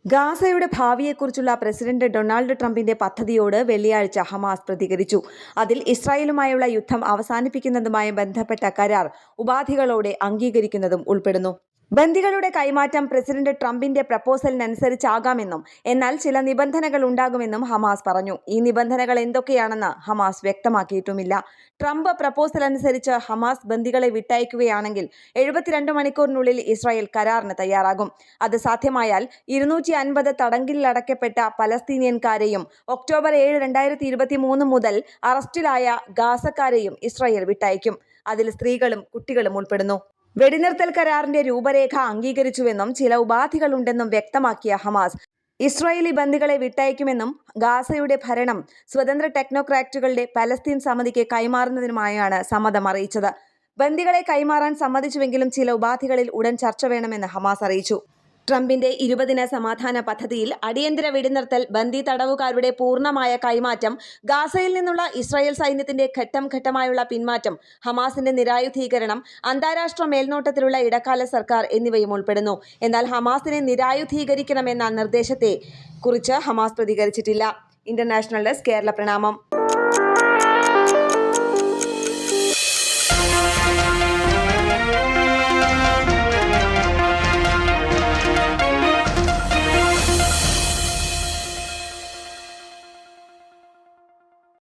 ഗാസയുടെ ഭാവിയെക്കുറിച്ചുള്ള president Donald ട്രംപിന്റെ പദ്ധതിയോട് വെള്ളിയാഴ്ച ഹമാസ് പ്രതികരിച്ചു. അതിൽ ഇസ്രായേലുമായുള്ള യുദ്ധം അവസാനിപ്പിക്കുന്നതുമായി ബന്ധപ്പെട്ട കരാർ ഉപാധികളോടെ അംഗീകരിക്കുന്നതും ഉൾപ്പെടുന്നു. ബന്ദികളുടെ കൈമാറ്റം പ്രസിഡന്റ് ട്രംപിന്റെ പ്രപ്പോസലിനനുസരിച്ചാകാമെന്നും എന്നാൽ ചില നിബന്ധനകൾ ഉണ്ടാകുമെന്നും ഹമാസ് പറഞ്ഞു. ഈ നിബന്ധനകൾ എന്തൊക്കെയാണെന്ന് ഹമാസ് വ്യക്തമാക്കിയിട്ടുമില്ല. ട്രംപ് പ്രപ്പോസൽ അനുസരിച്ച് ഹമാസ് ബന്ദികളെ വിട്ടയക്കുകയാണെങ്കിൽ 72 മണിക്കൂറിനുള്ളിൽ ഇസ്രായേൽ കരാറിന് തയ്യാറാകും. അത് സാധ്യമായാൽ 250 തടങ്കലിലടയ്ക്കപ്പെട്ട പലസ്തീനിയൻകാരെയും ഒക്ടോബർ 7, 2023 മുതൽ അറസ്റ്റിലായ ഗാസക്കാരെയും ഇസ്രായേൽ വിട്ടയക്കും. അതിൽ സ്ത്രീകളും കുട്ടികളും ഉൾപ്പെടുന്നു. വെടിനിർത്തൽ കരാറിന്റെ രൂപരേഖ അംഗീകരിച്ചുവെന്നും ചില ഉപാധികളുണ്ടെന്നും വ്യക്തമാക്കിയ ഹമാസ് ഇസ്രായേലി ബന്ദികളെ വിട്ടയക്കുമെന്നും ഗാസയുടെ ഭരണം സ്വതന്ത്ര ടെക്നോക്രാറ്റുകളുടെ പലസ്തീൻ സമിതിക്ക് കൈമാറുന്നതിനുമായാണ് സമ്മതം അറിയിച്ചത്. ബന്ദികളെ കൈമാറാൻ സമ്മതിച്ചുവെങ്കിലും ചില ഉപാധികളിൽ ഉടൻ ചർച്ച വേണമെന്ന് ഹമാസ് അറിയിച്ചു. ട്രംപിന്റെ 20 ദിന സമാധാന പദ്ധതിയിൽ അടിയന്തര വെടിനിർത്തൽ, ബന്ദി തടവുകാരുടെ പൂർണ്ണമായ കൈമാറ്റം, ഗാസയിൽ നിന്നുള്ള ഇസ്രായേൽ സൈന്യത്തിന്റെ ഘട്ടം ഘട്ടമായുള്ള പിന്മാറ്റം, ഹമാസിന്റെ നിരായുധീകരണം, അന്താരാഷ്ട്ര മേൽനോട്ടത്തിലുള്ള ഇടക്കാല സർക്കാർ എന്നിവയും ഉൾപ്പെടുന്നു. എന്നാൽ ഹമാസിനെ നിരായുധീകരിക്കണമെന്ന നിർദ്ദേശത്തെ കുറിച്ച് ഹമാസ് പ്രതികരിച്ചിട്ടില്ല. ഇന്റർനാഷണൽ ഡെസ്ക്, കേരള പ്രണാമം.